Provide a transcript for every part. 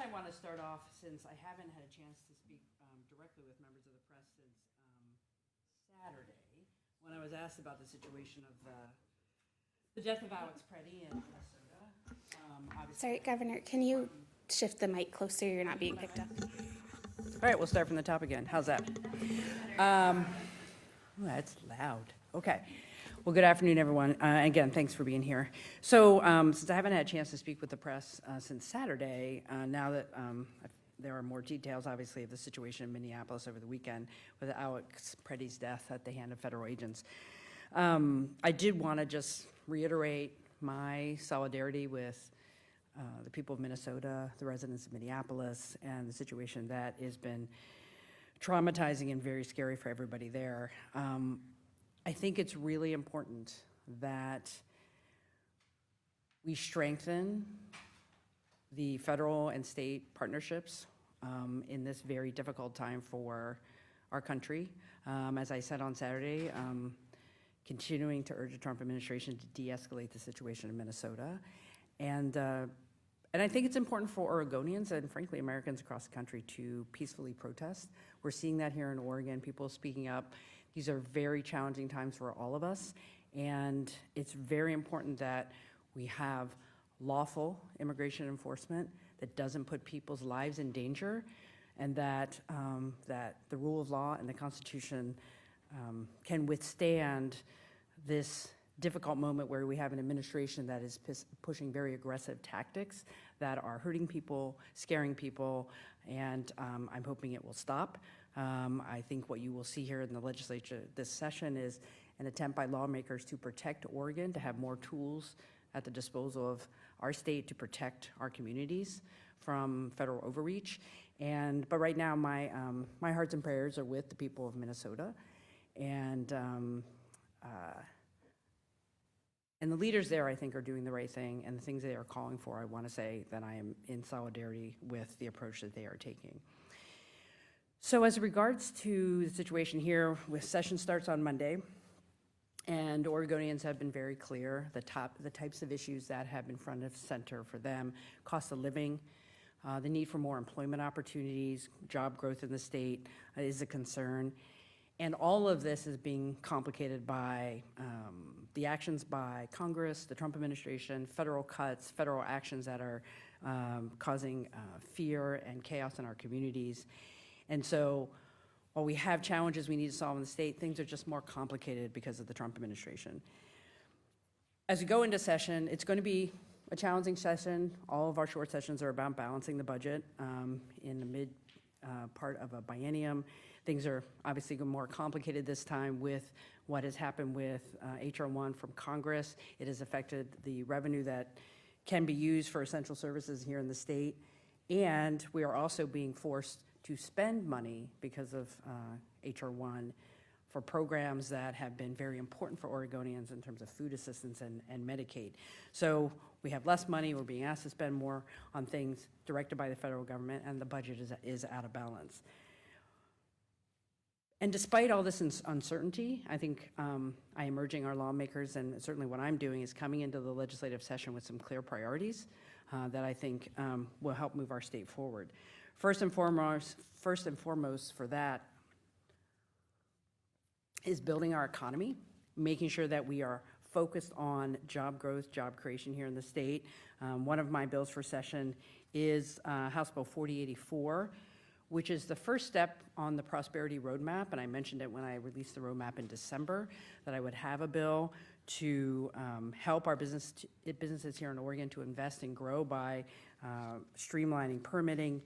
I want to start off, since I haven't had a chance to speak directly with members of the press since Saturday, when I was asked about the situation of the death of Alex Preddy in Minnesota. Sorry, Governor, can you shift the mic closer? You're not being picked up. All right, we'll start from the top again. How's that? That's loud. Okay. Well, good afternoon, everyone. Again, thanks for being here. So since I haven't had a chance to speak with the press since Saturday, now that there are more details, obviously, of the situation in Minneapolis over the weekend with Alex Preddy's death at the hand of federal agents, I did want to just reiterate my solidarity with the people of Minnesota, the residents of Minneapolis, and the situation that has been traumatizing and very scary for everybody there. I think it's really important that we strengthen the federal and state partnerships in this very difficult time for our country. As I said on Saturday, continuing to urge the Trump administration to de-escalate the situation in Minnesota. And I think it's important for Oregonians and frankly Americans across the country to peacefully protest. We're seeing that here in Oregon, people speaking up. These are very challenging times for all of us, and it's very important that we have lawful immigration enforcement that doesn't put people's lives in danger, and that the rule of law and the Constitution can withstand this difficult moment where we have an administration that is pushing very aggressive tactics that are hurting people, scaring people, and I'm hoping it will stop. I think what you will see here in the legislature this session is an attempt by lawmakers to protect Oregon, to have more tools at the disposal of our state to protect our communities from federal overreach. But right now, my hearts and prayers are with the people of Minnesota, and the leaders there, I think, are doing the right thing, and the things they are calling for, I want to say that I am in solidarity with the approach that they are taking. So as regards to the situation here, session starts on Monday, and Oregonians have been very clear, the types of issues that have been front of center for them: cost of living, the need for more employment opportunities, job growth in the state is a concern. And all of this is being complicated by the actions by Congress, the Trump administration, federal cuts, federal actions that are causing fear and chaos in our communities. And so while we have challenges we need to solve in the state, things are just more complicated because of the Trump administration. As we go into session, it's going to be a challenging session. All of our short sessions are about balancing the budget in the mid part of a biennium. Things are obviously more complicated this time with what has happened with H.R. 1 from Congress. It has affected the revenue that can be used for essential services here in the state. And we are also being forced to spend money because of H.R. 1 for programs that have been very important for Oregonians in terms of food assistance and Medicaid. So we have less money, we're being asked to spend more on things directed by the federal government, and the budget is out of balance. And despite all this uncertainty, I think I am urging our lawmakers, and certainly what I'm doing is coming into the legislative session with some clear priorities that I think will help move our state forward. First and foremost for that is building our economy, making sure that we are focused on job growth, job creation here in the state. One of my bills for session is House Bill 4084, which is the first step on the prosperity roadmap, and I mentioned it when I released the roadmap in December, that I would have a bill to help our businesses here in Oregon to invest and grow by streamlining permitting,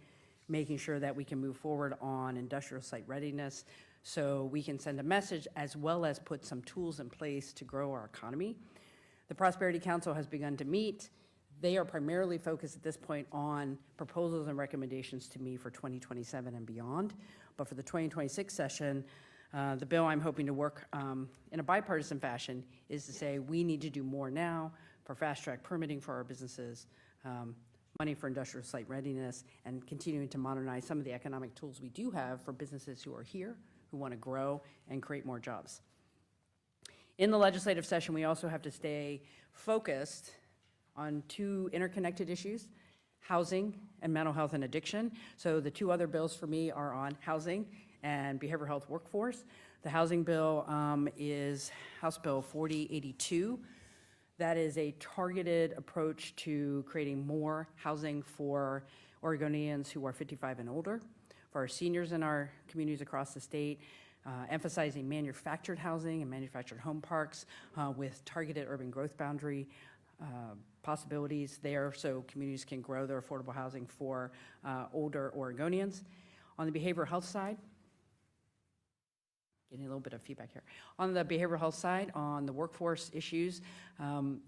making sure that we can move forward on industrial site readiness so we can send a message as well as put some tools in place to grow our economy. The Prosperity Council has begun to meet. They are primarily focused at this point on proposals and recommendations to me for 2027 and beyond. But for the 2026 session, the bill I'm hoping to work in a bipartisan fashion is to say we need to do more now for fast-track permitting for our businesses, money for industrial site readiness, and continuing to modernize some of the economic tools we do have for businesses who are here, who want to grow and create more jobs. In the legislative session, we also have to stay focused on two interconnected issues: housing, and mental health and addiction. So the two other bills for me are on housing and behavioral health workforce. The housing bill is House Bill 4082. That is a targeted approach to creating more housing for Oregonians who are 55 and older, for our seniors in our communities across the state, emphasizing manufactured housing and manufactured home parks with targeted urban growth boundary possibilities there so communities can grow their affordable housing for older Oregonians. On the behavioral health side, getting a little bit of feedback here. On the behavioral health side, on the workforce issues,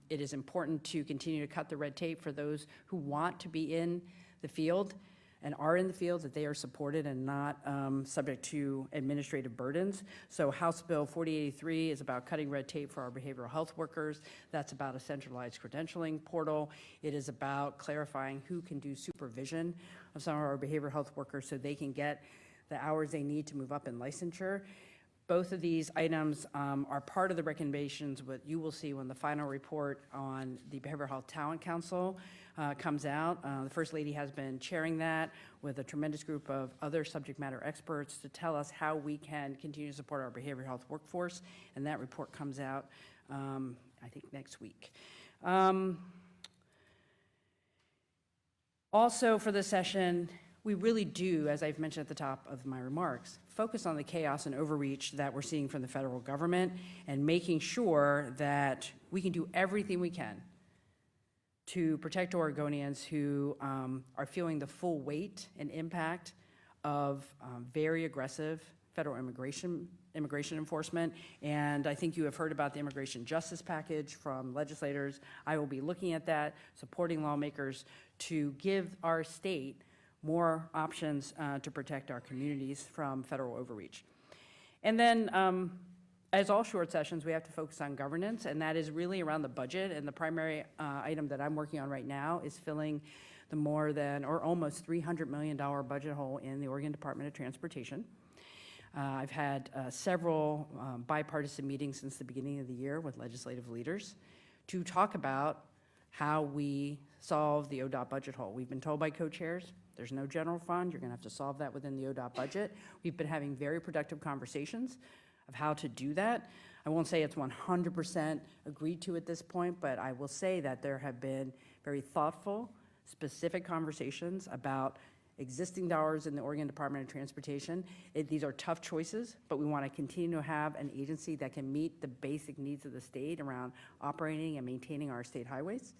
it is important to continue to cut the red tape for those who want to be in the field and are in the field, that they are supported and not subject to administrative burdens. So House Bill 4083 is about cutting red tape for our behavioral health workers. That's about a centralized credentialing portal. It is about clarifying who can do supervision of some of our behavioral health workers so they can get the hours they need to move up in licensure. Both of these items are part of the recommendations, what you will see when the final report on the Behavioral Health Talent Council comes out. The First Lady has been chairing that with a tremendous group of other subject matter experts to tell us how we can continue to support our behavioral health workforce, and that report comes out, I think, next week. Also for this session, we really do, as I've mentioned at the top of my remarks, focus on the chaos and overreach that we're seeing from the federal government and making sure that we can do everything we can to protect Oregonians who are feeling the full weight and impact of very aggressive federal immigration enforcement. And I think you have heard about the immigration justice package from legislators. I will be looking at that, supporting lawmakers to give our state more options to protect our communities from federal overreach. And then, as all short sessions, we have to focus on governance, and that is really around the budget. And the primary item that I'm working on right now is filling the more than, or almost $300 million budget hole in the Oregon Department of Transportation. I've had several bipartisan meetings since the beginning of the year with legislative leaders to talk about how we solve the ODOT budget hole. We've been told by co-chairs, there's no general fund, you're gonna have to solve that within the ODOT budget. We've been having very productive conversations of how to do that. I won't say it's 100% agreed to at this point, but I will say that there have been very thoughtful, specific conversations about existing dollars in the Oregon Department of Transportation. These are tough choices, but we want to continue to have an agency that can meet the basic needs of the state around operating and maintaining our state highways.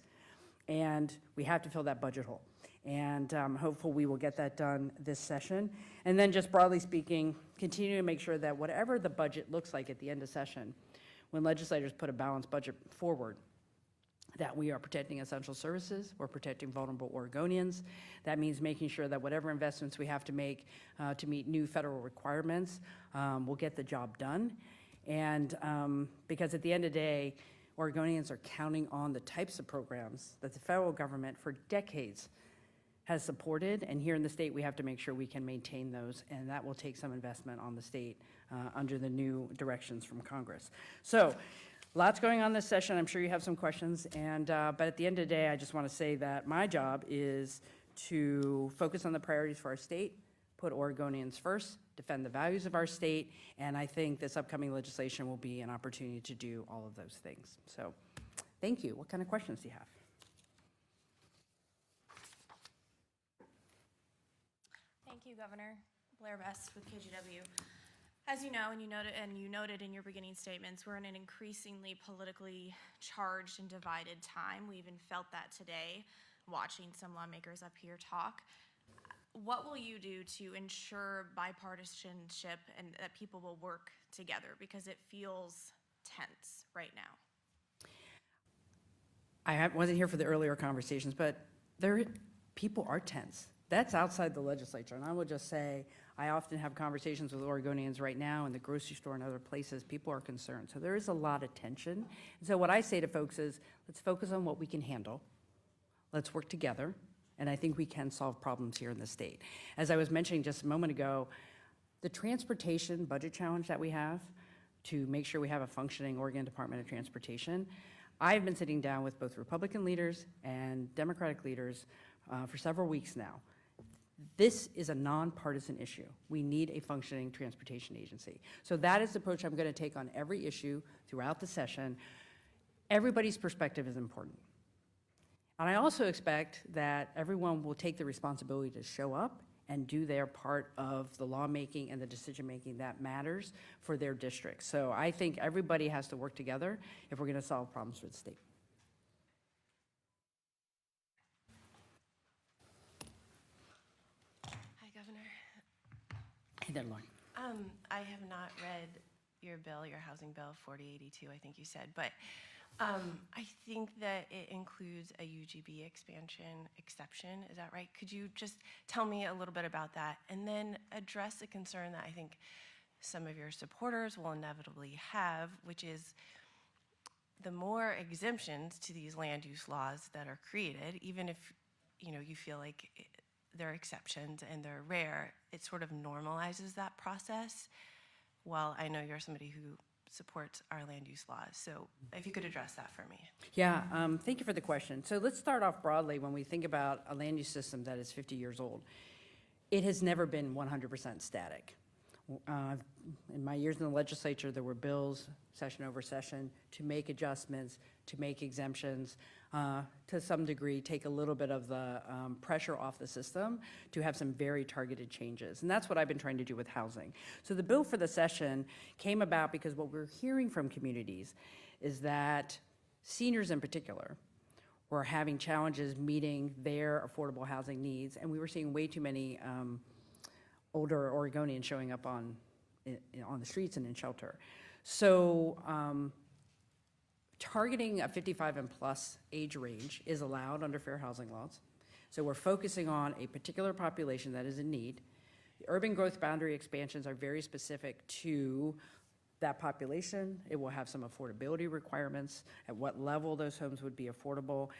And we have to fill that budget hole. And hopefully we will get that done this session. And then just broadly speaking, continue to make sure that whatever the budget looks like at the end of session, when legislators put a balanced budget forward, that we are protecting essential services, we're protecting vulnerable Oregonians. That means making sure that whatever investments we have to make to meet new federal requirements will get the job done. And because at the end of the day, Oregonians are counting on the types of programs that the federal government for decades has supported, and here in the state we have to make sure we can maintain those, and that will take some investment on the state under the new directions from Congress. So lots going on this session. I'm sure you have some questions, and but at the end of the day, I just want to say that my job is to focus on the priorities for our state, put Oregonians first, defend the values of our state, and I think this upcoming legislation will be an opportunity to do all of those things. So thank you. What kind of questions do you have? Thank you, Governor. Blair Best with KGW. As you know, and you noted in your beginning statements, we're in an increasingly politically charged and divided time. We even felt that today, watching some lawmakers up here talk. What will you do to ensure bipartisanship and that people will work together? Because it feels tense right now. I wasn't here for the earlier conversations, but people are tense. That's outside the legislature, and I will just say, I often have conversations with Oregonians right now in the grocery store and other places. People are concerned, so there is a lot of tension. And so what I say to folks is, let's focus on what we can handle. Let's work together, and I think we can solve problems here in the state. As I was mentioning just a moment ago, the transportation budget challenge that we have to make sure we have a functioning Oregon Department of Transportation, I've been sitting down with both Republican leaders and Democratic leaders for several weeks now. This is a nonpartisan issue. We need a functioning transportation agency. So that is the approach I'm going to take on every issue throughout the session. Everybody's perspective is important. And I also expect that everyone will take the responsibility to show up and do their part of the lawmaking and the decision-making that matters for their district. So I think everybody has to work together if we're going to solve problems for the state. Hi, Governor. Hey there, Lauren. I have not read your bill, your Housing Bill 4082, I think you said, but I think that it includes a UGB expansion exception. Is that right? Could you just tell me a little bit about that and then address a concern that I think some of your supporters will inevitably have, which is the more exemptions to these land use laws that are created, even if you feel like they're exceptions and they're rare, it sort of normalizes that process. Well, I know you're somebody who supports our land use laws, so if you could address that for me. Yeah, thank you for the question. So let's start off broadly. When we think about a land use system that is 50 years old, it has never been 100% static. In my years in the legislature, there were bills, session over session, to make adjustments, to make exemptions, to some degree, take a little bit of the pressure off the system to have some very targeted changes. And that's what I've been trying to do with housing. So the bill for the session came about because what we're hearing from communities is that seniors in particular were having challenges meeting their affordable housing needs, and we were seeing way too many older Oregonians showing up on the streets and in shelter. So targeting a 55 and plus age range is allowed under fair housing laws. So we're focusing on a particular population that is in need. The urban growth boundary expansions are very specific to that population. It will have some affordability requirements, at what level those homes would be affordable.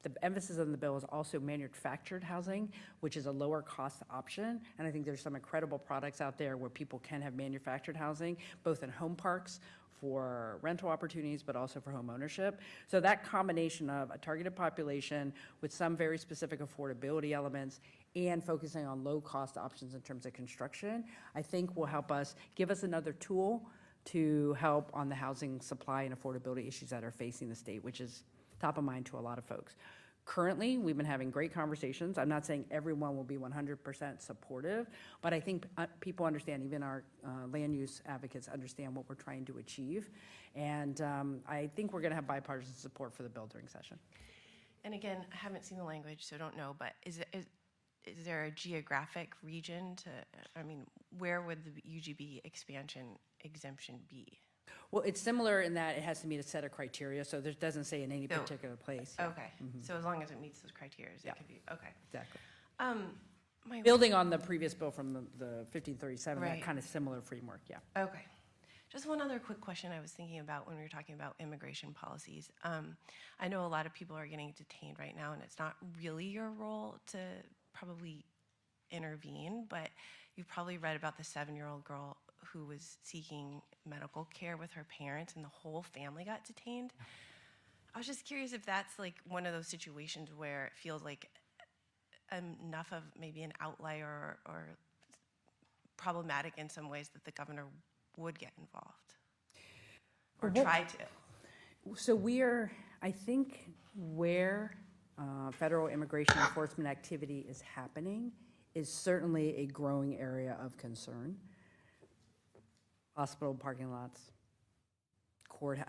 The emphasis on the bill is also manufactured housing, which is a lower cost option. And I think there's some incredible products out there where people can have manufactured housing, both in home parks for rental opportunities, but also for home ownership. So that combination of a targeted population with some very specific affordability elements and focusing on low cost options in terms of construction, I think will help us, give us another tool to help on the housing supply and affordability issues that are facing the state, which is top of mind to a lot of folks. Currently, we've been having great conversations. I'm not saying everyone will be 100% supportive, but I think people understand, even our land use advocates understand what we're trying to achieve. And I think we're going to have bipartisan support for the bill during session. And again, I haven't seen the language, so don't know, but is there a geographic region where would the UGB expansion exemption be? Well, it's similar in that it has to meet a set of criteria, so there doesn't say in any particular place. Yeah. Okay, so as long as it meets those criteria, Yeah. it could be, okay. Exactly. Building on the previous bill from the 1537, that Right. kind of similar framework, yeah. Okay. Just one other quick question I was thinking about when we were talking about immigration policies. I know a lot of people are getting detained right now, and it's not really your role to probably intervene, but you've probably read about the 7-year-old girl who was seeking medical care with her parents, and the whole family got detained. I was just curious if that's like one of those situations where it feels like enough of maybe an outlier or problematic in some ways that the governor would get involved or try to. So I think where federal immigration enforcement activity is happening is certainly a growing area of concern. Hospital parking lots,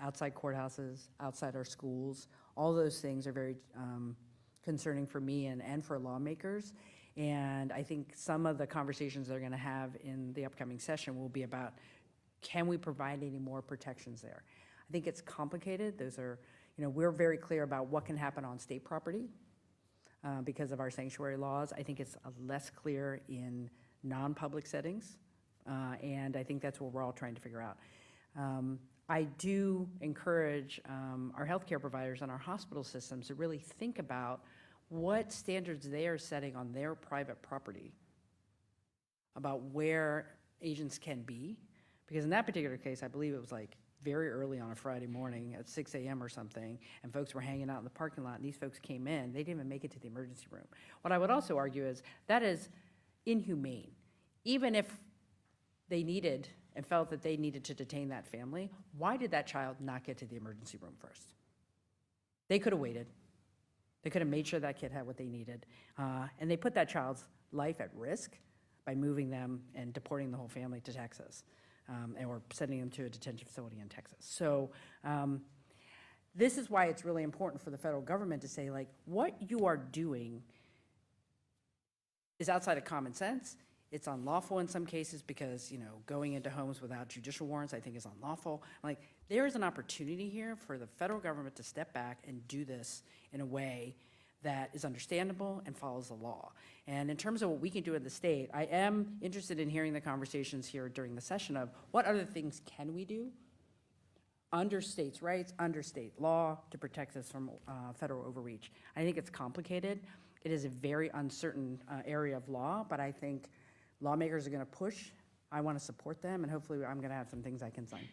outside courthouses, outside our schools, all those things are very concerning for me and for lawmakers. And I think some of the conversations they're going to have in the upcoming session will be about, can we provide any more protections there? I think it's complicated. Those are, we're very clear about what can happen on state property because of our sanctuary laws. I think it's less clear in non-public settings. And I think that's what we're all trying to figure out. I do encourage our healthcare providers and our hospital systems to really think about what standards they are setting on their private property about where agents can be. Because in that particular case, I believe it was like very early on a Friday morning at 6 a.m. or something, and folks were hanging out in the parking lot, and these folks came in, they didn't even make it to the emergency room. What I would also argue is that is inhumane. Even if they needed and felt that they needed to detain that family, why did that child not get to the emergency room first? They could have waited. They could have made sure that kid had what they needed. And they put that child's life at risk by moving them and deporting the whole family to Texas, or sending them to a detention facility in Texas. So this is why it's really important for the federal government to say, like, what you are doing is outside of common sense. It's unlawful in some cases because, going into homes without judicial warrants, I think, is unlawful. Like, there is an opportunity here for the federal government to step back and do this in a way that is understandable and follows the law. And in terms of what we can do in the state, I am interested in hearing the conversations here during the session of what other things can we do under states' rights, under state law, to protect us from federal overreach. I think it's complicated. It is a very uncertain area of law, but I think lawmakers are going to push. I want to support them, and hopefully I'm going to have some things I can sign.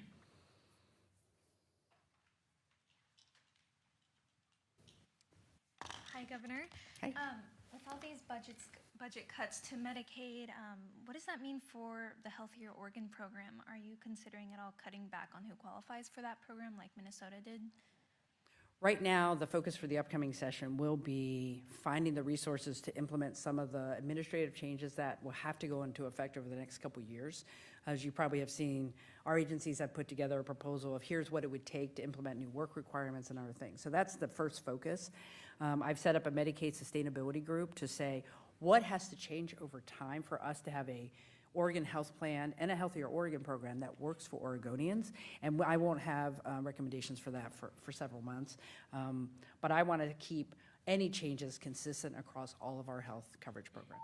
Hi, Governor. Hi. With all these budget cuts to Medicaid, what does that mean for the Healthier Oregon program? Are you considering at all cutting back on who qualifies for that program like Minnesota did? Right now, the focus for the upcoming session will be finding the resources to implement some of the administrative changes that will have to go into effect over the next couple of years. As you probably have seen, our agencies have put together a proposal of here's what it would take to implement new work requirements and other things. So that's the first focus. I've set up a Medicaid sustainability group to say what has to change over time for us to have a Oregon health plan and a Healthier Oregon program that works for Oregonians. And I won't have recommendations for that for several months. But I want to keep any changes consistent across all of our health coverage programs.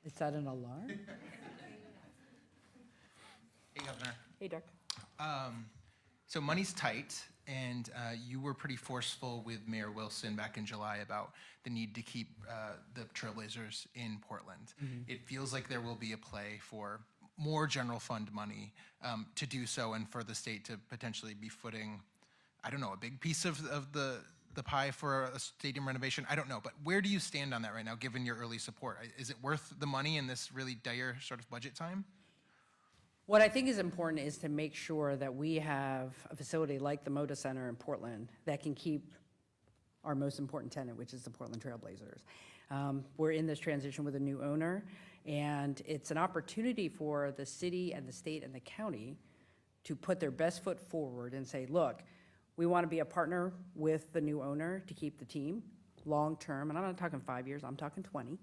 Is that an alarm? Hey, Governor. Hey, Doc. So money's tight, and you were pretty forceful with Mayor Wilson back in July about the need to keep the Trailblazers in Portland. It feels like there will be a play for more general fund money to do so, and for the state to potentially be footing, I don't know, a big piece of the pie for a stadium renovation. I don't know, but where do you stand on that right now, given your early support? Is it worth the money in this really dire sort of budget time? What I think is important is to make sure that we have a facility like the Moda Center in Portland that can keep our most important tenant, which is the Portland Trailblazers. We're in this transition with a new owner, and it's an opportunity for the city and the state and the county to put their best foot forward and say, look, we want to be a partner with the new owner to keep the team long-term, and I'm not talking 5 years, I'm talking 20,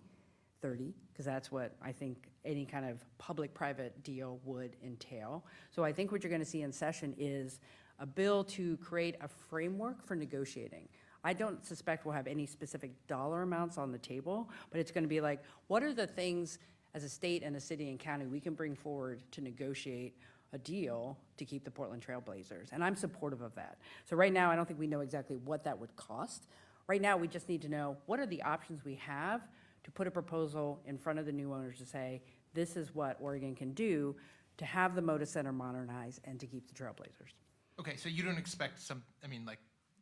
30, because that's what I think any kind of public-private deal would entail. So I think what you're going to see in session is a bill to create a framework for negotiating. I don't suspect we'll have any specific dollar amounts on the table, but it's going to be like, what are the things as a state and a city and county we can bring forward to negotiate a deal to keep the Portland Trailblazers? And I'm supportive of that. So right now, I don't think we know exactly what that would cost. Right now, we just need to know what are the options we have to put a proposal in front of the new owners to say, this is what Oregon can do to have the Moda Center modernized and to keep the Trailblazers. Okay, so you don't expect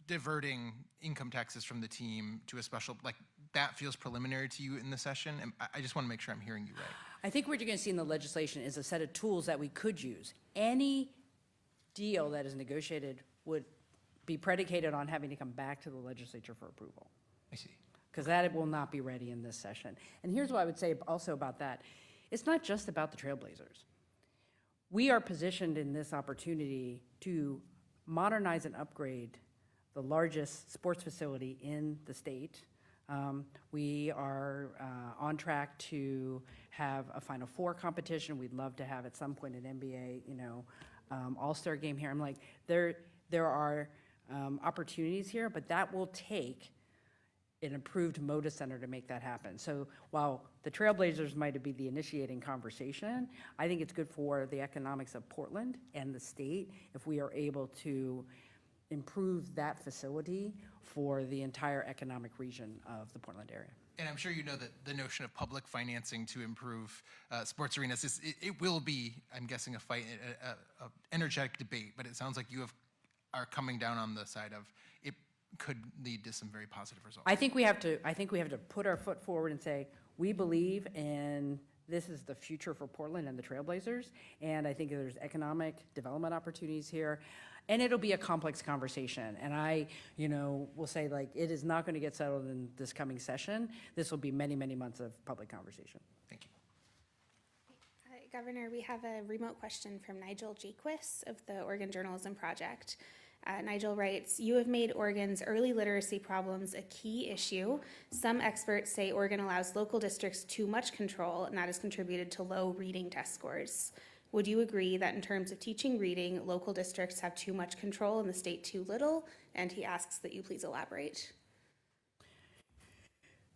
diverting income taxes from the team to a special, that feels preliminary to you in the session? And I just want to make sure I'm hearing you right. I think what you're going to see in the legislation is a set of tools that we could use. Any deal that is negotiated would be predicated on having to come back to the legislature for approval, I see. because that will not be ready in this session. And here's what I would say also about that. It's not just about the Trailblazers. We are positioned in this opportunity to modernize and upgrade the largest sports facility in the state. We are on track to have a Final Four competition. We'd love to have at some point an NBA, All-Star game here. I'm like, there are opportunities here, but that will take an improved Moda Center to make that happen. So while the Trailblazers might be the initiating conversation, I think it's good for the economics of Portland and the state if we are able to improve that facility for the entire economic region of the Portland area. And I'm sure you know that the notion of public financing to improve sports arenas, it will be, I'm guessing, a fight, a energetic debate, but it sounds like are coming down on the side of it could lead to some very positive results. I think we have to put our foot forward and say, we believe in this is the future for Portland and the Trailblazers, and I think there's economic development opportunities here, and it'll be a complex conversation. And I, will say, like, it is not going to get settled in this coming session. This will be many, many months of public conversation. Thank you. Governor, we have a remote question from Nigel Jaquist of the Oregon Journalism Project. Nigel writes, you have made Oregon's early literacy problems a key issue. Some experts say Oregon allows local districts too much control, and that has contributed to low reading test scores. Would you agree that in terms of teaching reading, local districts have too much control and the state too little? And he asks that you please elaborate.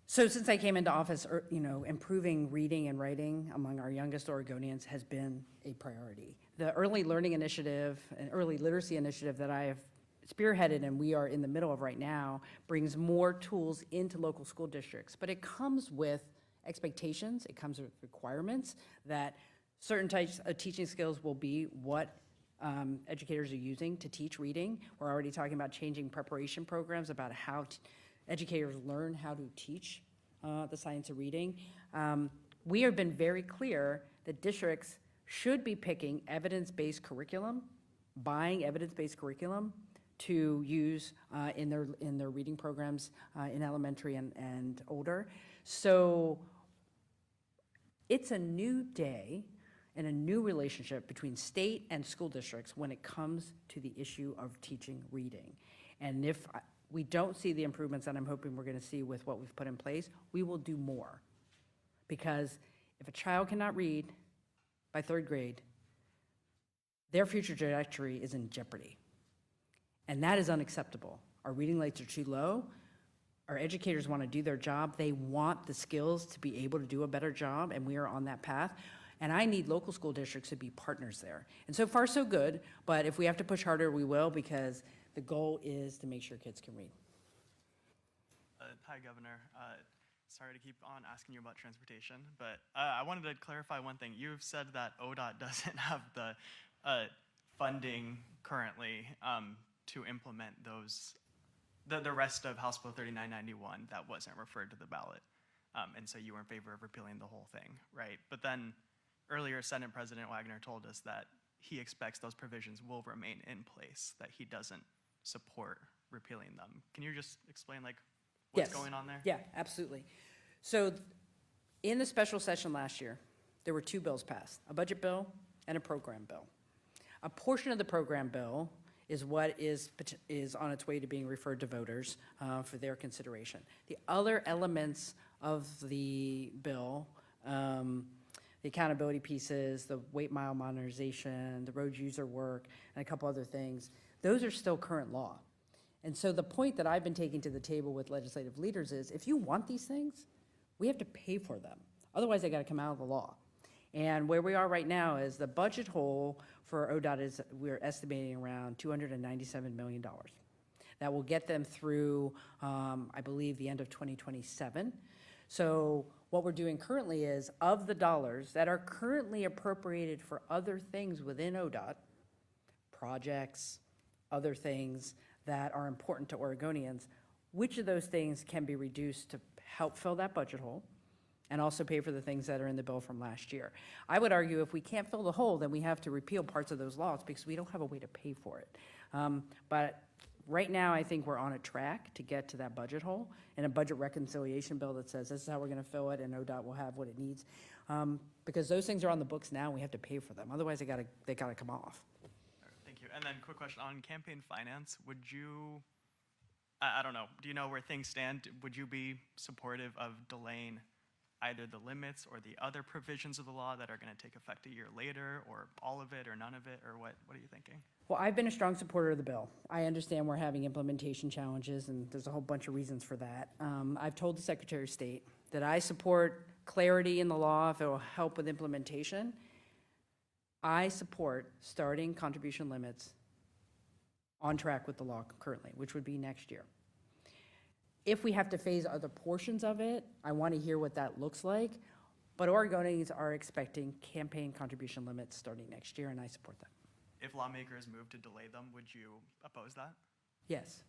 So since I came into office, improving reading and writing among our youngest Oregonians has been a priority. The early learning initiative and early literacy initiative that I have spearheaded and we are in the middle of right now brings more tools into local school districts. But it comes with expectations, it comes with requirements that certain types of teaching skills will be what educators are using to teach reading. We're already talking about changing preparation programs about how educators learn how to teach the science of reading. We have been very clear that districts should be picking evidence-based curriculum, buying evidence-based curriculum to use in their reading programs in elementary and older. So it's a new day and a new relationship between state and school districts when it comes to the issue of teaching reading. And if we don't see the improvements that I'm hoping we're going to see with what we've put in place, we will do more. Because if a child cannot read by third grade, their future trajectory is in jeopardy. And that is unacceptable. Our reading rates are too low. Our educators want to do their job. They want the skills to be able to do a better job, and we are on that path. And I need local school districts to be partners there. And so far, so good, but if we have to push harder, we will, because the goal is to make sure kids can read. Hi, Governor. Sorry to keep on asking you about transportation, but I wanted to clarify one thing. You've said that ODOT doesn't have the funding currently to implement the rest of House Bill 3991 that wasn't referred to the ballot. And so you were in favor of repealing the whole thing, right? But then earlier, Senate President Wagner told us that he expects those provisions will remain in place, that he doesn't support repealing them. Can you just explain what's going on there? Yeah, absolutely. So in the special session last year, there were two bills passed, a budget bill and a program bill. A portion of the program bill is what is on its way to being referred to voters for their consideration. The other elements of the bill, the accountability pieces, the weight mile modernization, the road user work, and a couple other things, those are still current law. And so the point that I've been taking to the table with legislative leaders is, if you want these things, we have to pay for them. Otherwise, they got to come out of the law. And where we are right now is the budget hole for ODOT is, we're estimating around $297 million. That will get them through, I believe, the end of 2027. So what we're doing currently is, of the dollars that are currently appropriated for other things within ODOT, projects, other things that are important to Oregonians, which of those things can be reduced to help fill that budget hole and also pay for the things that are in the bill from last year? I would argue if we can't fill the hole, then we have to repeal parts of those laws because we don't have a way to pay for it. But right now, I think we're on a track to get to that budget hole and a budget reconciliation bill that says this is how we're going to fill it and ODOT will have what it needs. Because those things are on the books now, we have to pay for them. Otherwise, they gotta come off. Thank you. And then quick question on campaign finance. Would you, I don't know, do you know where things stand? Would you be supportive of delaying either the limits or the other provisions of the law that are going to take effect a year later, or all of it or none of it, or what are you thinking? Well, I've been a strong supporter of the bill. I understand we're having implementation challenges, and there's a whole bunch of reasons for that. I've told the Secretary of State that I support clarity in the law if it will help with implementation. I support starting contribution limits on track with the law currently, which would be next year. If we have to phase other portions of it, I want to hear what that looks like. But Oregonians are expecting campaign contribution limits starting next year, and I support that. If lawmakers move to delay them, would you oppose that? Yes.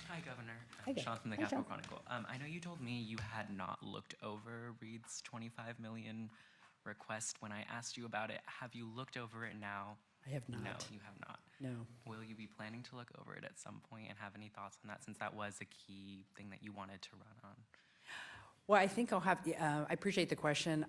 Hi, Governor. Hi there. Sean from the Hi, Capital Sean. Chronicle. I know you told me you had not looked over Reed's 25 million request when I asked you about it. Have you looked over it now? I have not. No, you have not. No. Will you be planning to look over it at some point and have any thoughts on that, since that was a key thing that you wanted to run on? Well, I think I'll have, I appreciate the question.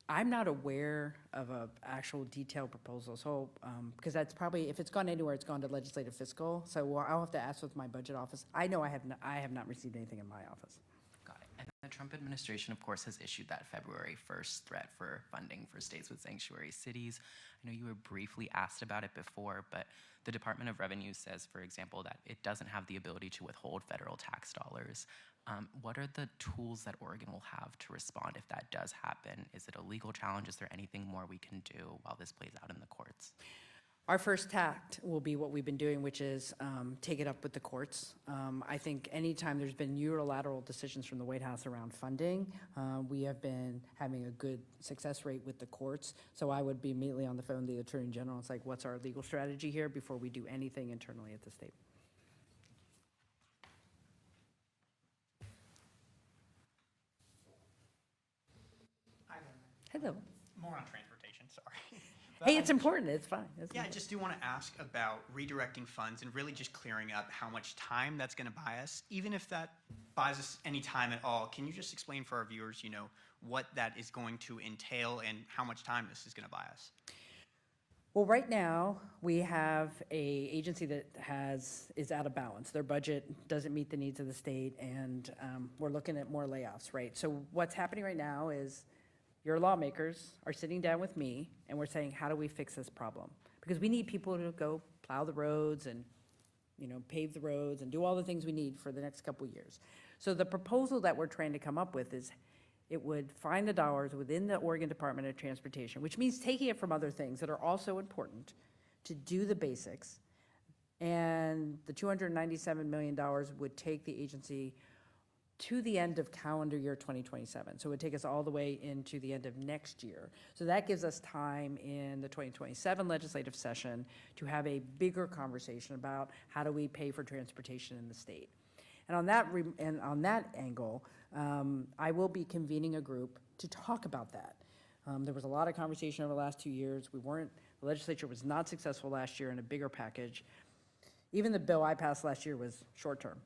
I'm not aware of a actual detailed proposal, so, because that's probably, if it's gone anywhere, it's gone to legislative fiscal, so I'll have to ask with my budget office. I know I have not received anything in my office. Got it. And the Trump administration, of course, has issued that February 1st threat for funding for states with sanctuary cities. I know you were briefly asked about it before, but the Department of Revenue says, for example, that it doesn't have the ability to withhold federal tax dollars. What are the tools that Oregon will have to respond if that does happen? Is it a legal challenge? Is there anything more we can do while this plays out in the courts? Our first tact will be what we've been doing, which is take it up with the courts. I think anytime there's been unilateral decisions from the White House around funding, we have been having a good success rate with the courts. So I would be immediately on the phone to the Attorney General. It's like, what's our legal strategy here before we do anything internally at the state? Hello. More on transportation, sorry. Hey, it's important. It's fine. It's Yeah, I important. just do want to ask about redirecting funds and really just clearing up how much time that's going to buy us. Even if that buys us any time at all, can you just explain for our viewers, what that is going to entail and how much time this is going to buy us? Well, right now, we have a agency that is out of balance. Their budget doesn't meet the needs of the state, and we're looking at more layoffs, right? So what's happening right now is your lawmakers are sitting down with me, and we're saying, how do we fix this problem? Because we need people to go plow the roads and, pave the roads and do all the things we need for the next couple of years. So the proposal that we're trying to come up with is it would find the dollars within the Oregon Department of Transportation, which means taking it from other things that are also important to do the basics. And the $297 million would take the agency to the end of calendar year 2027. So it would take us all the way into the end of next year. So that gives us time in the 2027 legislative session to have a bigger conversation about how do we pay for transportation in the state. And on that angle, I will be convening a group to talk about that. There was a lot of conversation over the last 2 years. The legislature was not successful last year in a bigger package. Even the bill I passed last year was short-term.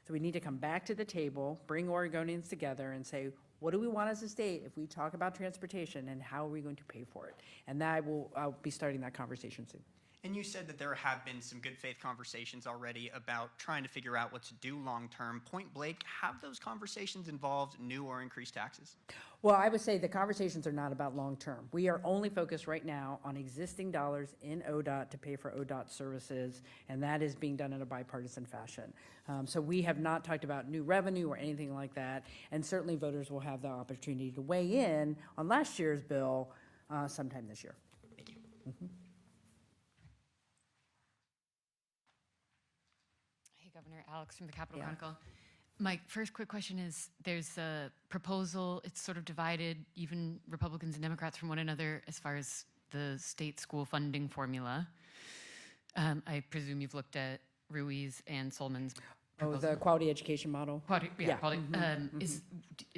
So we need to come back to the table, bring Oregonians together and say, what do we want as a state if we talk about transportation, and how are we going to pay for it? And I'll be starting that conversation soon. And you said that there have been some good faith conversations already about trying to figure out what to do long term. Point blank, have those conversations involved new or increased taxes? Well, I would say the conversations are not about long term. We are only focused right now on existing dollars in ODOT to pay for ODOT services, and that is being done in a bipartisan fashion. So we have not talked about new revenue or anything like that, and certainly voters will have the opportunity to weigh in on last year's bill sometime this year. Thank you. Mm-hmm. Hey, Governor, Alex from the Capital Yeah. Chronicle. My first quick question is, there's a proposal, it's sort of divided, even Republicans and Democrats from one another, as far as the state school funding formula. I presume you've looked at Ruiz and Solman's Oh, proposal. the quality education model? Yeah. Quality. Is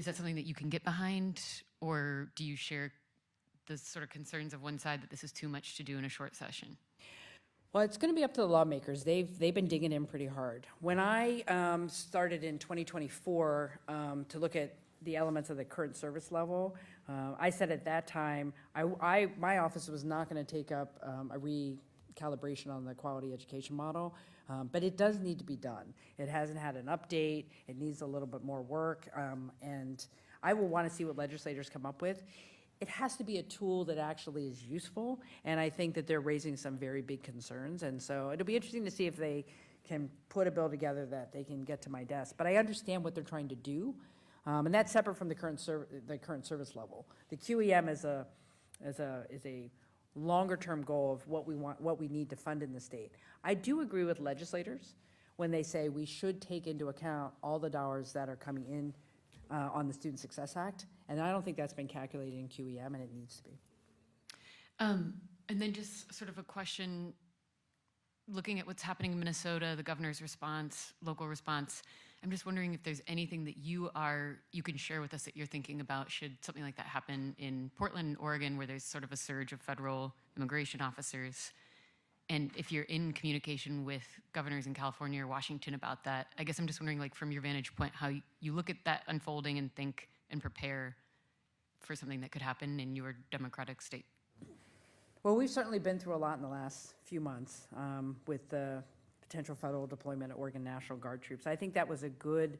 that something that you can get behind, or do you share the sort of concerns of one side that this is too much to do in a short session? Well, it's going to be up to the lawmakers. They've been digging in pretty hard. When I started in 2024 to look at the elements of the current service level, I said at that time, my office was not going to take up a recalibration on the quality education model, but it does need to be done. It hasn't had an update. It needs a little bit more work, and I will want to see what legislators come up with. It has to be a tool that actually is useful, and I think that they're raising some very big concerns, and so it'll be interesting to see if they can put a bill together that they can get to my desk. But I understand what they're trying to do, and that's separate from the current service level. The QEM is a longer-term goal of what we want, what we need to fund in the state. I do agree with legislators when they say we should take into account all the dollars that are coming in on the Student Success Act, and I don't think that's been calculated in QEM, and it needs to be. And then just sort of a question, looking at what's happening in Minnesota, the governor's response, local response, I'm just wondering if there's anything that you can share with us that you're thinking about should something like that happen in Portland, Oregon, where there's sort of a surge of federal immigration officers. And if you're in communication with governors in California or Washington about that, I guess I'm just wondering, like, from your vantage point, how you look at that unfolding and think and prepare for something that could happen in your democratic state. Well, we've certainly been through a lot in the last few months with the potential federal deployment of Oregon National Guard troops. I think that was a good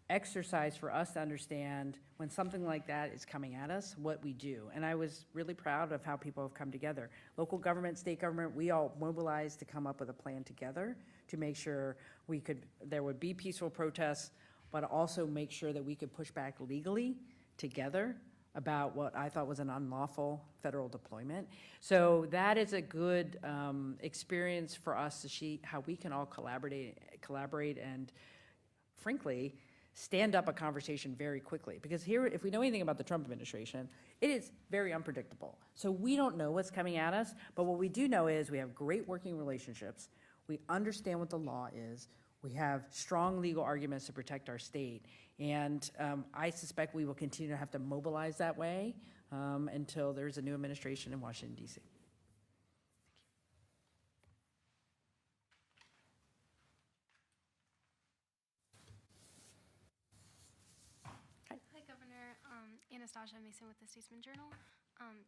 exercise for us to understand when something like that is coming at us, what we do. And I was really proud of how people have come together. Local government, state government, we all mobilized to come up with a plan together to make sure there would be peaceful protests, but also make sure that we could push back legally together about what I thought was an unlawful federal deployment. So that is a good experience for us to see how we can all collaborate and, frankly, stand up a conversation very quickly. Because here, if we know anything about the Trump administration, it is very unpredictable. So we don't know what's coming at us, but what we do know is we have great working relationships. We understand what the law is. We have strong legal arguments to protect our state. And I suspect we will continue to have to mobilize that way until there's a new administration in Washington, D.C. Hi, Governor. Anastasia Mason with the Statesman Journal.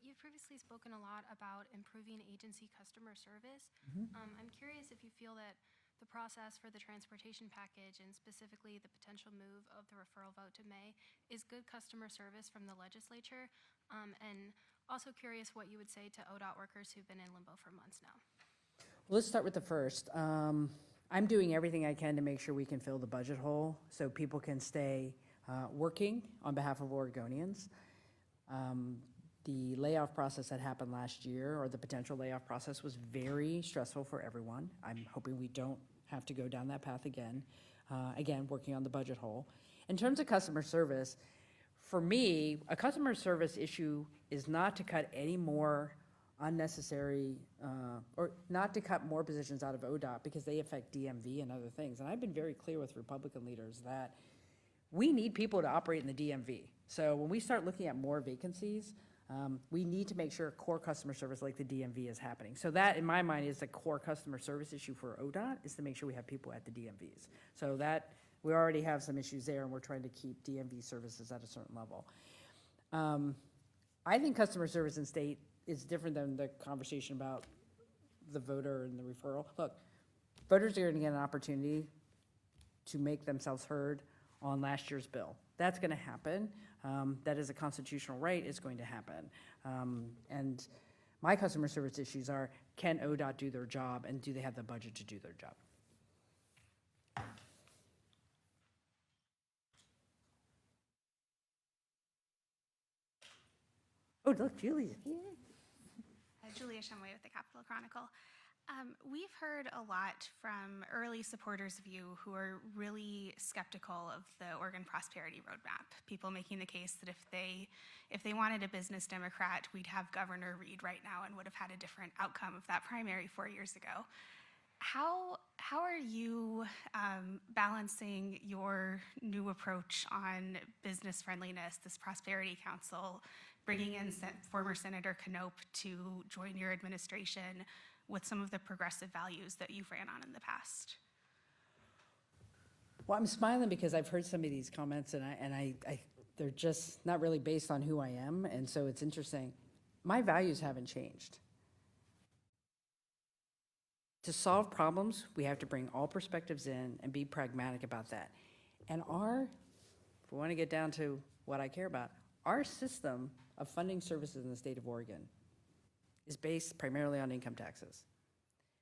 You've previously spoken a lot about improving agency customer service. I'm curious if you feel that the process for the transportation package and specifically the potential move of the referral vote to May is good customer service from the legislature, and also curious what you would say to ODOT workers who've been in limbo for months now. Let's start with the first. I'm doing everything I can to make sure we can fill the budget hole so people can stay working on behalf of Oregonians. The layoff process that happened last year, or the potential layoff process, was very stressful for everyone. I'm hoping we don't have to go down that path again. Again, working on the budget hole. In terms of customer service, for me, a customer service issue is not to cut any more unnecessary, or not to cut more positions out of ODOT because they affect DMV and other things. And I've been very clear with Republican leaders that we need people to operate in the DMV. So when we start looking at more vacancies, we need to make sure core customer service like the DMV is happening. So that, in my mind, is the core customer service issue for ODOT, is to make sure we have people at the DMVs. So that, we already have some issues there, and we're trying to keep DMV services at a certain level. I think customer service in state is different than the conversation about the voter and the referral. Look, voters are going to get an opportunity to make themselves heard on last year's bill. That's going to happen. That is a constitutional right. It's going to happen. And my customer service issues are, can ODOT do their job, and do they have the budget to do their job? Oh, look, Julia. Julia Shumway with the Capitol Chronicle. We've heard a lot from early supporters of you who are really skeptical of the Oregon Prosperity Roadmap. People making the case that if they wanted a business Democrat, we'd have Governor Reed right now and would have had a different outcome of that primary 4 years ago. How are you balancing your new approach on business friendliness, this Prosperity Council, bringing in former Senator Knopp to join your administration, with some of the progressive values that you've ran on in the past? Well, I'm smiling because I've heard some of these comments, and they're just not really based on who I am, and so it's interesting. My values haven't changed. To solve problems, we have to bring all perspectives in and be pragmatic about that. And if we want to get down to what I care about, our system of funding services in the state of Oregon is based primarily on income taxes.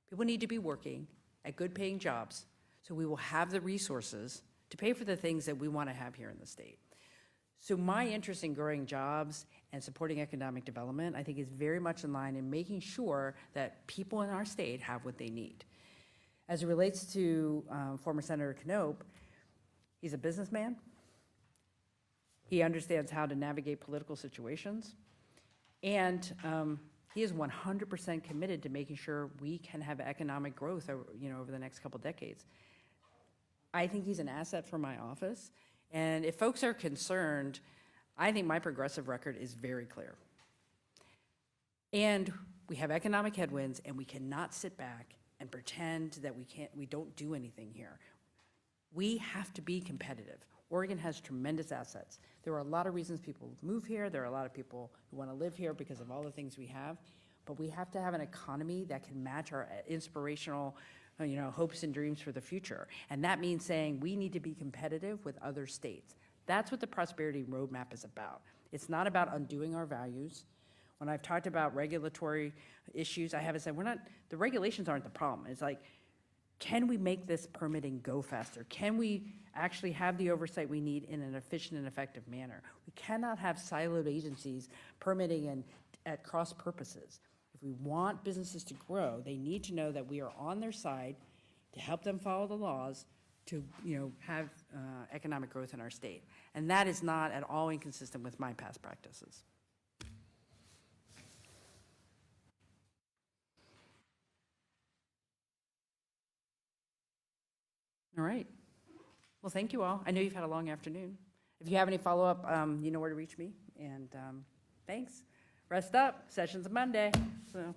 People need to be working at good paying jobs, so we will have the resources to pay for the things that we want to have here in the state. So my interest in growing jobs and supporting economic development, I think, is very much in line in making sure that people in our state have what they need. As it relates to former Senator Knope, he's a businessman. He understands how to navigate political situations. And he is 100% committed to making sure we can have economic growth over the next couple decades. I think he's an asset for my office. And if folks are concerned, I think my progressive record is very clear. And we have economic headwinds, and we cannot sit back and pretend that we don't do anything here. We have to be competitive. Oregon has tremendous assets. There are a lot of reasons people move here. There are a lot of people who want to live here because of all the things we have. But we have to have an economy that can match our inspirational hopes and dreams for the future. And that means saying we need to be competitive with other states. That's what the Prosperity Roadmap is about. It's not about undoing our values. When I've talked about regulatory issues, I haven't said the regulations aren't the problem. It's like, can we make this permitting go faster? Can we actually have the oversight we need in an efficient and effective manner? We cannot have siloed agencies permitting at cross purposes. If we want businesses to grow, they need to know that we are on their side to help them follow the laws to have economic growth in our state. And that is not at all inconsistent with my past practices. All right. Well, thank you all. I know you've had a long afternoon. If you have any follow-up, you know where to reach me. And thanks. Rest up. Session's Monday. So.